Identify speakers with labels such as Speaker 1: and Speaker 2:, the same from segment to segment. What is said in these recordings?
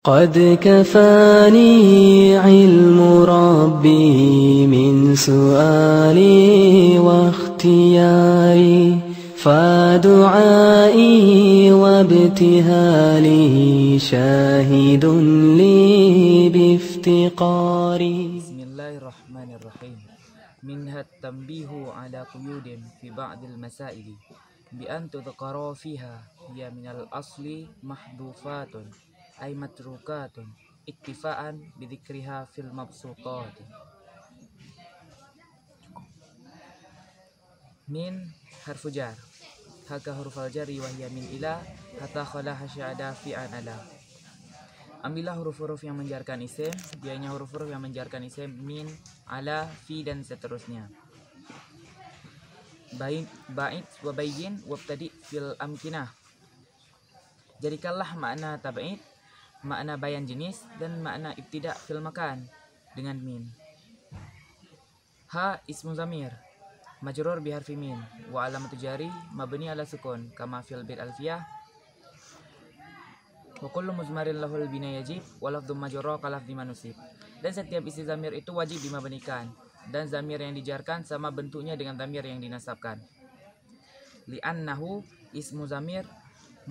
Speaker 1: قد كفاني علم ربي من سؤالي واختياري فدعائي وابتهالي شاهد لي بافتقاري.
Speaker 2: Bismillahirrahmanirrahim. Minhat tanbihu ala quyudin fi ba'dil masaili bi an tudhkara fiha hiya minal asli mahdhufatun ay matrukatun iktifaan bi dzikriha fil mabsutat. Min harfu jar, haka huruf al-jari wa hiya min ila hatta khalaha sya'ada fi an ala. Ambillah huruf-huruf yang menjarkan isim, dianya huruf-huruf yang menjarkan isim min, ala, fi, dan seterusnya. Ba'id wa bayyin wabtadi fil amkinah. Jadikanlah makna tab'id, makna bayan jenis, dan makna ibtida fil makan dengan min. Ha ismu zamir majrur biharfi min wa alamatu jari mabni ala sukun kama fil bait alfiyah. Wa kullu muzmarin lahul bina yajib wa lafdhu majrur ka lafdhi manusib. Dan setiap isi zamir itu wajib dimabnikan, dan zamir yang dijarkan sama bentuknya dengan zamir yang dinasabkan. Li'annahu ismu zamir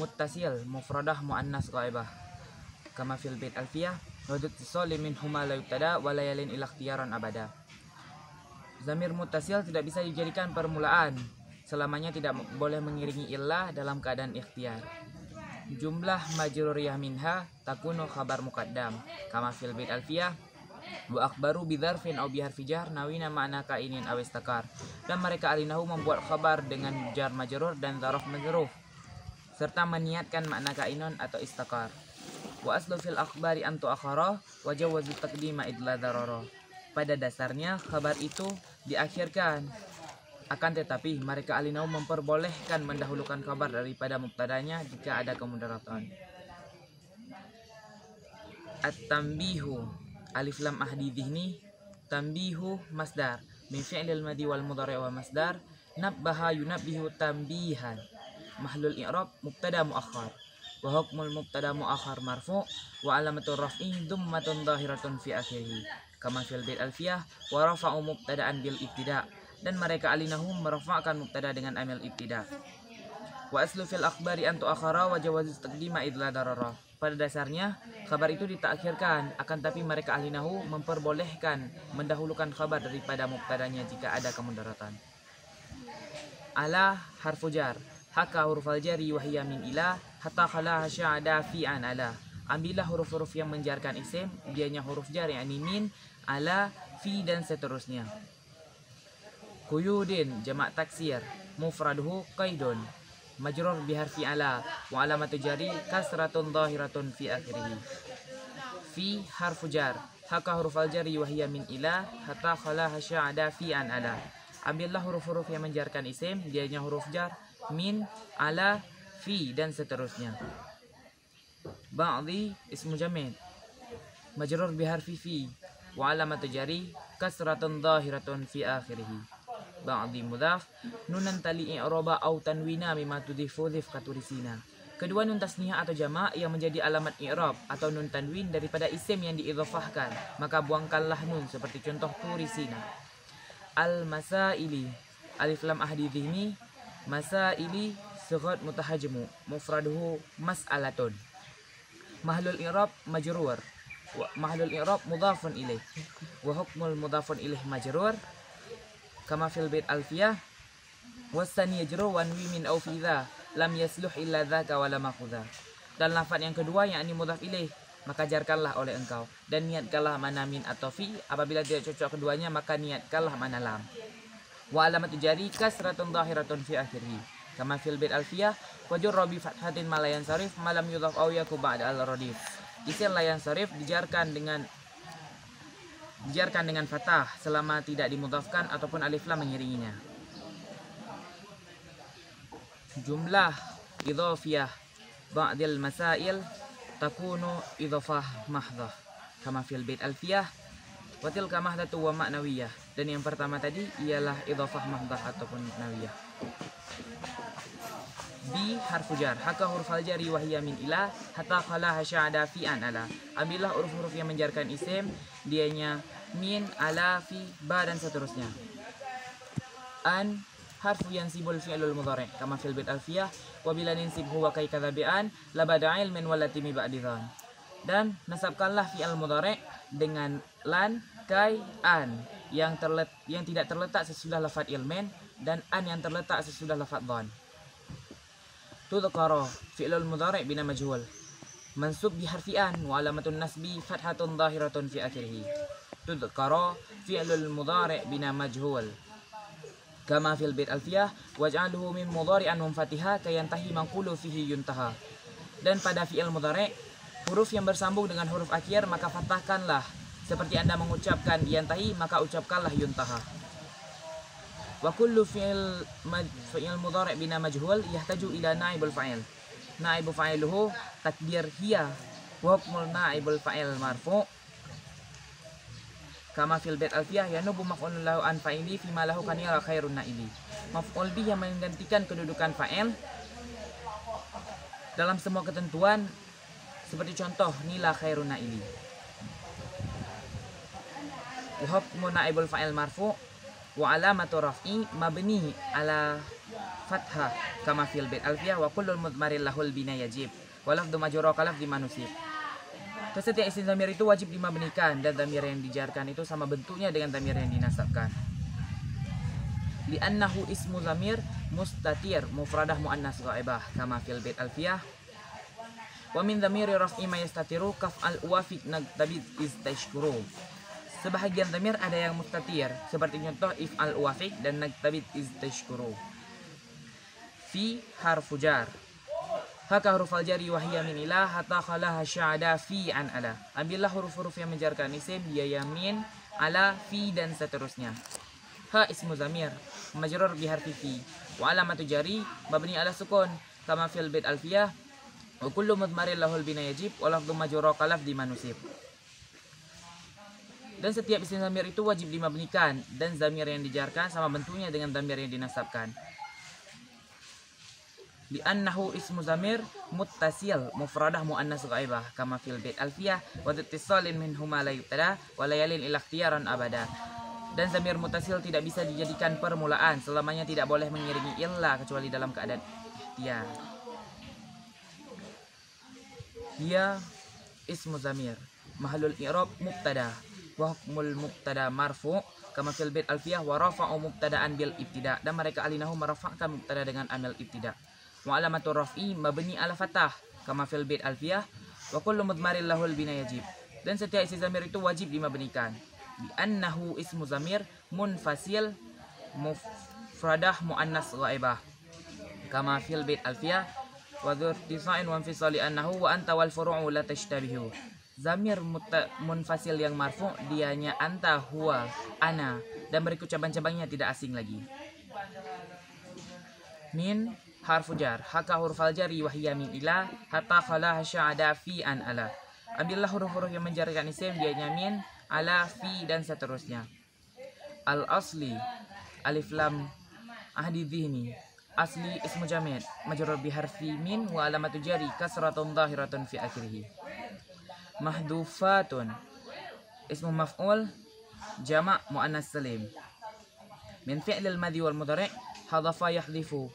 Speaker 2: muttasil mufradah muannas ghaibah kama fil bait alfiyah wa ittisal min huma la yubtada wa la yalin ila ikhtiyaran abada. Zamir muttasil tidak bisa dijadikan permulaan, selamanya tidak boleh mengiringi illah dalam keadaan ikhtiar. Jumlah majruriyah minha takunu khabar muqaddam kama fil bait alfiyah wa akhbaru bidzarfin aw biharfi jar nawina ma'na kainin aw istakar. Dan mereka alinahu membuat khabar dengan jar majrur dan dzaraf majruf serta meniatkan makna kainun atau istakar. Wa aslu fil akhbari an tu'akhara wa jawazu taqdima idla darara. Pada dasarnya khabar itu diakhirkan, akan tetapi mereka alinahu memperbolehkan mendahulukan kabar daripada mubtadanya jika ada kemudaratan. At-tanbihu alif lam ahdi dhihni tanbihu masdar min fi'lil madhi wal mudhari' wa masdar nabbaha yunabbihu tanbihan mahlul i'rab mubtada muakhar wa hukmul mubtada muakhar marfu' wa alamatur raf'i dhammatun dhahiratun fi akhirih kama fil bait alfiyah wa rafa'u mubtada'an bil ibtida'. Dan mereka alinahum merafa'kan mubtada dengan amil ibtida. Wa aslu fil akhbari an tu'akhara wa jawazu taqdima idla darara. Pada dasarnya kabar itu ditakhirkan, akan tapi mereka alinahu memperbolehkan mendahulukan kabar daripada mubtadanya jika ada kemudaratan. Ala harfu jar, haka huruf al-jari wa hiya min ila hatta khala sya'ada fi an ala. Ambillah huruf-huruf yang menjarkan isim, dianya huruf jar yakni min, ala, fi, dan seterusnya. Quyudin jamak taksir mufraduhu qaidun majrur biharfi ala wa alamatu jari kasratun dhahiratun fi akhirih. Fi harfu jar, haka huruf al-jari wa hiya min ila hatta khala sya'ada fi an ala. Ambillah huruf-huruf yang menjarkan isim, dianya huruf jar min, ala, fi, dan seterusnya. Ba'dhi ismu jamid majrur biharfi fi wa alamatu jari kasratun dhahiratun fi akhirih. Ba'dhi mudhaf nunan tali i'raba au tanwina mimma tudhifu dhif katurisina. Kedua nun tasniyah atau jamak yang menjadi alamat i'rab atau nun tanwin daripada isim yang diidhafahkan, maka buangkanlah nun seperti contoh turisina. Al masaili alif lam ahdi dhihni masaili sighat mutahajjimu mufraduhu mas'alatun. Mahlul i'rab majrur wa mahlul i'rab mudhafun ilaih wa hukmul mudhafun ilaih majrur kama fil bait alfiyah wasani yajru wanwi min au fi dha lam yasluh illa dzaka wala makhudha. Dan lafaz yang kedua yakni mudhaf ilaih maka jarkanlah oleh engkau, dan niatkanlah mana min atau fi. Apabila tidak cocok keduanya maka niatkanlah mana lam. Wa alamatu jari kasratun dhahiratun fi akhirih kama fil bait alfiyah wajur bi fathatin malayan sarif malam yudhaf au yaku ba'da al-radif. Isim layan sarif dijarkan dengan fathah selama tidak dimudhafkan ataupun alif lam mengiringinya. Jumlah idhafiyah ba'dil masail takunu idhafah mahdhah kama fil bait alfiyah wa tilka mahdhatu wa ma'nawiyah. Dan yang pertama tadi ialah idhafah mahdhah ataupun nawiyah. bi harfu jar, haka huruf al-jari wa hiya min ila hatta khalaha sya'ada fi an ala. Ambillah huruf-huruf yang menjarkan isim, dianya min, ala, fi, ba dan seterusnya. An harfu yansibul fi'lul mudhari' kama fil bait alfiyah wa bila ninsibhu wa kai kadza bi an la bada ilmin wallati mi ba'di dhan. Dan nasabkanlah fi'al mudhari' dengan lan, kai, an yang tidak terletak sesudah lafaz ilmin dan an yang terletak sesudah lafaz dhan. Tudhkara fi'lul mudhari' bina majhul mansub bi harfi an wa alamatun nasbi fathatun dhahiratun fi akhirih. Tudhkara fi'lul mudhari' bina majhul kama fil bait alfiyah waj'alhu min mudhari'an munfatiha kayantahi manqulu fihi yuntaha. Dan pada fi'il mudhari' huruf yang bersambung dengan huruf akhir maka fathahkanlah seperti Anda mengucapkan yantahi maka ucapkanlah yuntaha. Wa kullu fi'il mudhari' bina majhul yahtaju ila naibul fa'il. Naibu fa'iluhu takdir hiya wa hukmul naibul fa'il marfu' kama fil bait alfiyah yanubu maf'ulun lahu an fa'ili fi ma lahu kanira khairun naibi. Maf'ul bih yang menggantikan kedudukan fa'il dalam semua ketentuan seperti contoh nila khairun naibi. Wa hukmu naibul fa'il marfu' wa alamatu raf'i mabni ala fathah kama fil bait alfiyah wa kullul mudmaril lahul bina yajib wa lafdhu majrur kalaf di manusib. Setiap isim dhamir itu wajib dimabnikan dan dhamir yang dijarkan itu sama bentuknya dengan dhamir yang dinasabkan. Li'annahu ismu dhamir mustatir mufradah muannas ghaibah kama fil bait alfiyah. Wa min dhamiri raf'i ma yastatiru kaf'al uwafiq nagtabid istashkuru. Sebahagian dhamir ada yang mustatir seperti contoh if'al uwafiq dan nagtabid istashkuru. Fi harfu jar. Haka huruf al-jari wahiyya min ila hatta khalaha sya'ada fi an ala. Ambillah huruf-huruf yang menjarkan isim, dia yamin, ala, fi dan seterusnya. Ha ismu zamir majrur bi harfi fi wa alamatu jari mabni ala sukun kama fil bait alfiyah wa kullu mudmarin lahul bina yajib wa lafdhu majrur kalaf di manusib. Dan setiap isim zamir itu wajib dimabnikan dan zamir yang dijarkan sama bentuknya dengan zamir yang dinasabkan. Li'annahu ismu zamir muttasil mufradah muannas ghaibah kama fil bait alfiyah wa ittisalin minhuma la yubtada wa layalin ila ikhtiyaran abada. Dan zamir muttasil tidak bisa dijadikan permulaan, selamanya tidak boleh mengiringi illa kecuali dalam keadaan ikhtiyar. Hiya ismu zamir mahalul i'rab mubtada wa hukmul mubtada marfu' kama fil bait alfiyah wa rafa'u mubtada'an bil ibtida. Dan mereka alinahu merafa'kan mubtada dengan amil ibtida. Wa alamatur raf'i mabni ala fathah kama fil bait alfiyah wa kullu mudmarin lahul bina yajib. Dan setiap isim zamir itu wajib dimabnikan. Bi annahu ismu zamir munfasil mufradah muannas ghaibah kama fil bait alfiyah wa dzurtisa'in wa infisali annahu wa anta wal furu'u la tashtabihu. Zamir munfasil yang marfu' dianya anta, huwa, ana dan berikut cabang-cabangnya tidak asing lagi. Min harfu jar, haka huruf al-jari wa hiya min ila hatta khalaha sya'ada fi an ala. Ambillah huruf-huruf yang menjarkan isim, dianya min, ala, fi dan seterusnya. Al-asli alif lam ahdi dhihni asli ismu jamid majrur bi harfi min wa alamatu jari kasratun dhahiratun fi akhirih. Mahdufatun ismu maf'ul jama' muannas salim min fi'lil madhi wal mudhari' hadafa yahdhifu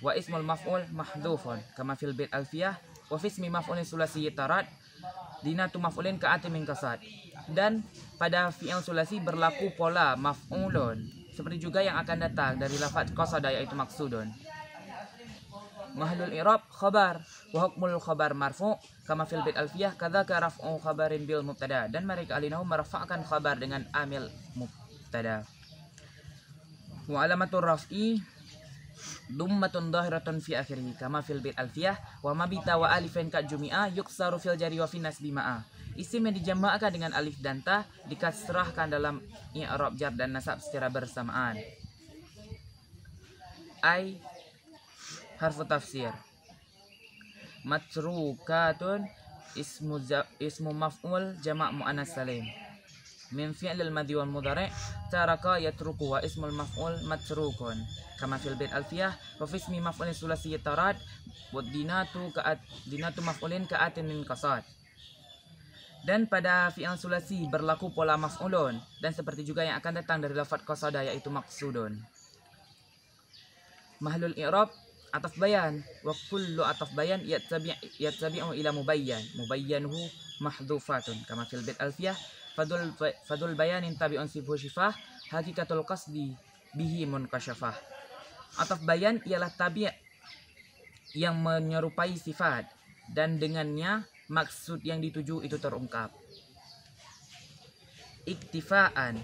Speaker 2: wa ismul maf'ul mahdhufun kama fil bait alfiyah wa fi ismi maf'ulin sulasi tarad dinatu maf'ulin ka'ati min kasad. Dan pada fi'il sulasi berlaku pola maf'ulun seperti juga yang akan datang dari lafaz qasada yaitu maksudun. Mahlul i'rab khabar wa hukmul khabar marfu' kama fil bait alfiyah kadzaka raf'u khabarin bil mubtada. Dan mereka alinahu merafa'kan khabar dengan amil mubtada. Wa alamatur raf'i dummatun dhahiratun fi akhirih kama fil bait alfiyah wa mabita wa alifin ka jumi'a yuksaru fil jari wa fi nasbi ma'a. Isim yang dijama'kan dengan alif dan ta dikasrahkan dalam i'rab jar dan nasab secara bersamaan. Ai harfu tafsir matrukatun ismu maf'ul jama' muannas salim min fi'lil madhi wal mudhari' taraka yatruku wa ismul maf'ul matrukun kama fil bait alfiyah wa fi ismi maf'ulin sulasi tarad wa dinatu maf'ulin ka'atin min qasad. Dan pada fi'il sulasi berlaku pola maf'ulun dan seperti juga yang akan datang dari lafaz qasada yaitu maqsudun. Mahlul i'rab ataf bayan wa kullu ataf bayan yattabi'u ila mubayyanuhu mahdhufatun kama fil bait alfiyah fadul bayanin tabi'un sibhu syifah hakikatul qasdi bihi munkashafah. Ataf bayan ialah tabi' yang menyerupai sifat dan dengannya maksud yang dituju itu terungkap. Iktifaan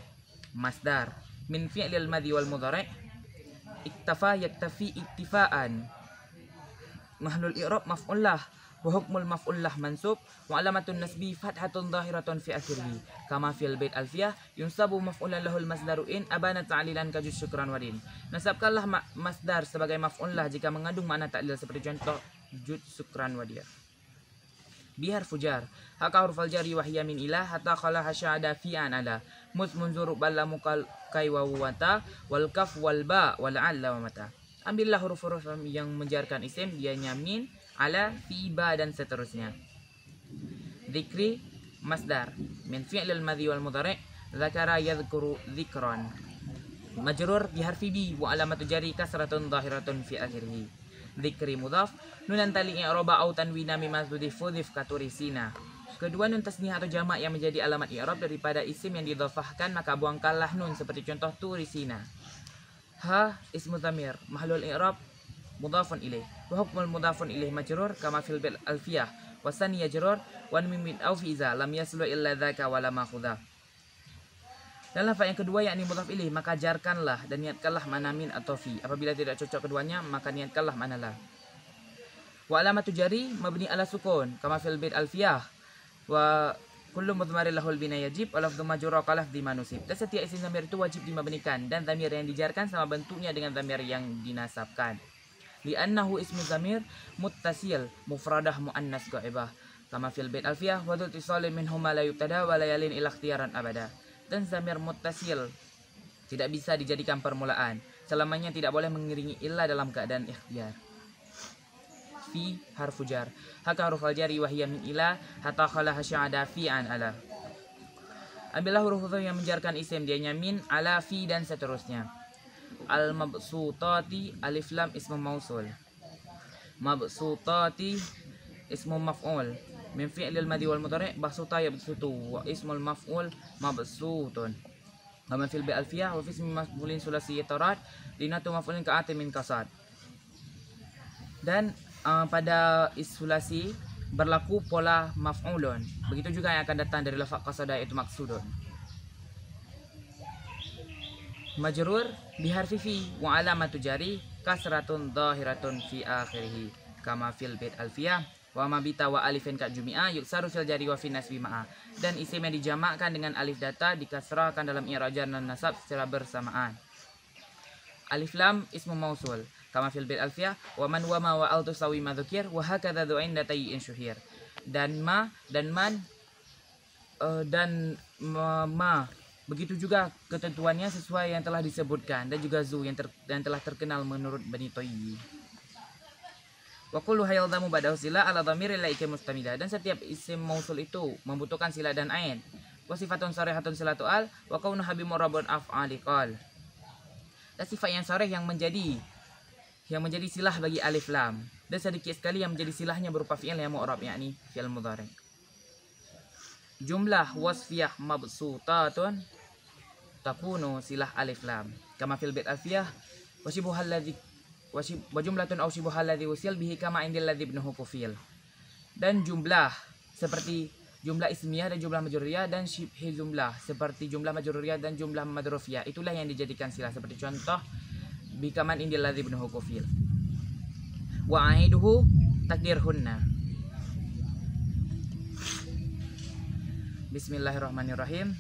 Speaker 2: masdar min fi'lil madhi wal mudhari' iktafa yaktafi iktifaan. Mahlul i'rab maf'ullah wa hukmul maf'ullah mansub wa alamatun nasbi fathatun zahiratun fi akhirih kama fil bait alfiyah yunsabu maf'ulan lahul masdaru in abana ta'lilan ka juz syukran wadin. Nasabkanlah masdar sebagai maf'ullah jika mengandung makna ta'lil seperti contoh juz syukran wadiyah. Bihar fujar haka hurufal jari wa hiya min ilah hatta khala hasyada fi an ala munzuru balla mukal kai wa wata wal kaf wal ba wal alla wa mata. Ambillah huruf-huruf yang menjarkan isim dianya min, ala, fi, ba dan seterusnya. Dzikri masdar min fi'lil madhi wal mudhari' dzakara yadhkuru dzikran. Majrur bi harfi bi wa alamatu jari kasratun zahiratun fi akhirih. Dzikri mudhaf nunan tali i'raba au tanwina mimma tudhif katurisina. Kedua nun tasniyah atau jamak yang menjadi alamat i'rab daripada isim yang didhafahkan maka buangkanlah nun seperti contoh turisina. Ha ismu dhamir mahlul i'rab mudhafun ilaih wa hukmul mudhafun ilaih majrur kama fil bil alfiyah wa sani yajrur wa min au fi iza lam yaslu illa dzaka wa la makhudha. Dan lafaz yang kedua yakni mudhaf ilaih maka jarkanlah dan niatkanlah mana min atau fi. Apabila tidak cocok keduanya maka niatkanlah mana la. Wa alamatu jari mabni ala sukun kama fil bil alfiyah wa kullu mudhmarin lahul bina yajib wa lafdhu majrur ka lafdhi manusib. Dan setiap isim dhamir itu wajib dimabnikan dan dhamir yang dijarkan sama bentuknya dengan dhamir yang dinasabkan. Li'annahu ismu dhamir muttasil mufradah muannas ghaibah kama fil bait alfiyah wa dzul tisalin minhuma la yubtada wa la yalin ila ikhtiyaran abada. Dan dhamir muttasil tidak bisa dijadikan permulaan, selamanya tidak boleh mengiringi illa dalam keadaan ikhtiyar. Fi harfu jar haka huruf al-jari wa hiya min ila hatta khala hasyada fi an ala. Ambillah huruf-huruf yang menjarkan isim dianya min, ala, fi dan seterusnya. Al mabsutati alif lam ismu mausul. Mabsutati ismu maf'ul min fi'lil madhi wal mudhari' basuta yabsutu wa ismul maf'ul mabsutun. Kama fil bi alfiyah wa fi ismi maf'ulin sulasi yatarat dinatu maf'ulin ka'atin min kasad. Dan pada isulasi berlaku pola maf'ulun. Begitu juga yang akan datang dari lafaz qasada yaitu maksudun. Majrur biharfi fi wa alamatu jari kasratun zahiratun fi akhirih kama fil bait alfiyah wa mabita wa alifin ka jumi'a yuksaru fil jari wa fi nasbi ma'a. Dan isim yang dijamakkan dengan alif data dikasrahkan dalam i'rab jar dan nasab secara bersamaan. Alif lam ismu mausul kama fil bait alfiyah wa man wa ma wa al tusawi ma dzukir wa hakadha du'in datayyin syuhir. Dan ma dan man dan ma begitu juga ketentuannya sesuai yang telah disebutkan dan juga zu yang telah terkenal menurut Bani Toyyi. Wa kullu hayaldamu ba'dahu sila ala dhamiri laika mustamida. Dan setiap isim mausul itu membutuhkan sila dan ain. Wa sifatun sarihatun silatu al wa kaunu habi murabun af'ali qal. Dan sifat yang sarih yang menjadi silah bagi alif lam dan sedikit sekali yang menjadi silahnya berupa fi'il yang mu'rab yakni fi'il mudhari'. Jumlah wasfiyah mabsutatun takunu silah alif lam kama fil bait alfiyah wasibuhal ladzi wa jumlatun aw sibuhal ladzi usil bihi kama indil ladzi ibnuhu kufil. Dan jumlah seperti jumlah ismiyah dan jumlah majruriyah dan syibhi jumlah seperti jumlah majruriyah dan jumlah madrufiyah itulah yang dijadikan silah seperti contoh bikaman indil ladzi ibnuhu kufil wa aiduhu takdirhunna. Bismillahirrahmanirrahim.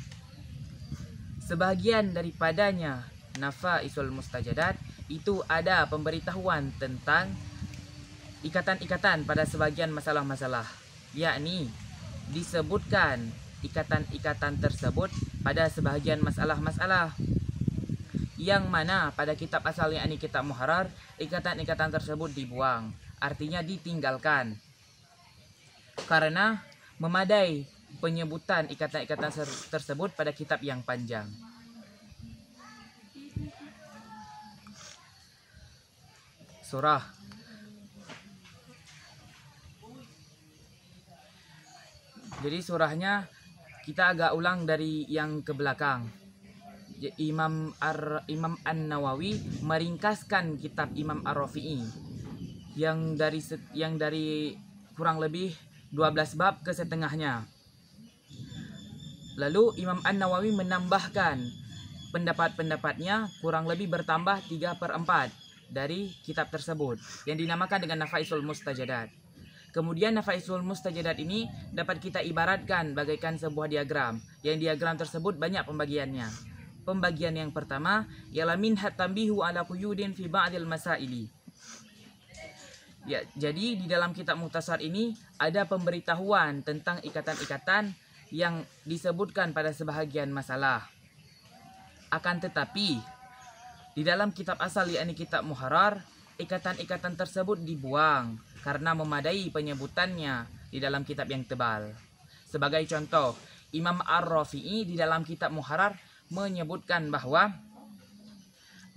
Speaker 2: Sebahagian daripadanya nafaisul mustajadat itu ada pemberitahuan tentang ikatan-ikatan pada sebagian masalah-masalah, yakni disebutkan ikatan-ikatan tersebut pada sebahagian masalah-masalah, yang mana pada kitab asal yakni kitab Muharrar, ikatan-ikatan tersebut dibuang, artinya ditinggalkan, karena memadai penyebutan ikatan-ikatan tersebut pada kitab yang panjang. Surah. Jadi surahnya kita agak ulang dari yang ke belakang. Imam An-Nawawi meringkaskan kitab Imam Ar-Rafi'i yang dari kurang lebih 12 bab ke setengahnya. Lalu Imam An-Nawawi menambahkan pendapat-pendapatnya, kurang lebih bertambah 3/4 dari kitab tersebut yang dinamakan dengan Nafaisul Mustajadat. Kemudian Nafaisul Mustajadat ini dapat kita ibaratkan bagaikan sebuah diagram, yang diagram tersebut banyak pembagiannya. Pembagian yang pertama ialah minhat tambihu ala quyudin fi ba'dil masaili. Ya, jadi di dalam kitab Mukhtasar ini ada pemberitahuan tentang ikatan-ikatan yang disebutkan pada sebahagian masalah. Akan tetapi di dalam kitab asal yakni kitab Muharrar, ikatan-ikatan tersebut dibuang karena memadai penyebutannya di dalam kitab yang tebal. Sebagai contoh, Imam Ar-Rafi'i di dalam kitab Muharrar menyebutkan bahwa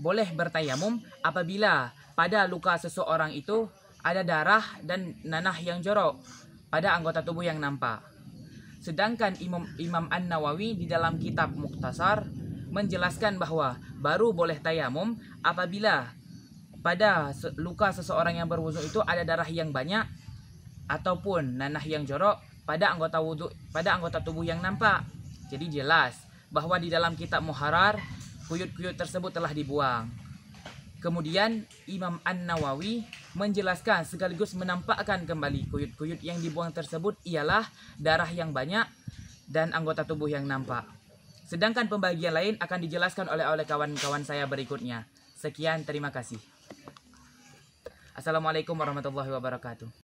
Speaker 2: boleh bertayamum apabila pada luka seseorang itu ada darah dan nanah yang jorok pada anggota tubuh yang nampak. Sedangkan Imam An-Nawawi di dalam kitab Mukhtasar menjelaskan bahwa baru boleh tayamum apabila pada luka seseorang yang berwudu itu ada darah yang banyak ataupun nanah yang jorok pada anggota tubuh yang nampak. Jadi jelas bahwa di dalam kitab Muharrar kuyut-kuyut tersebut telah dibuang. Kemudian Imam An-Nawawi menjelaskan sekaligus menampakkan kembali kuyut-kuyut yang dibuang tersebut ialah darah yang banyak dan anggota tubuh yang nampak. Sedangkan pembagian lain akan dijelaskan oleh kawan-kawan saya berikutnya. Sekian, terima kasih. Assalamualaikum warahmatullahi wabarakatuh.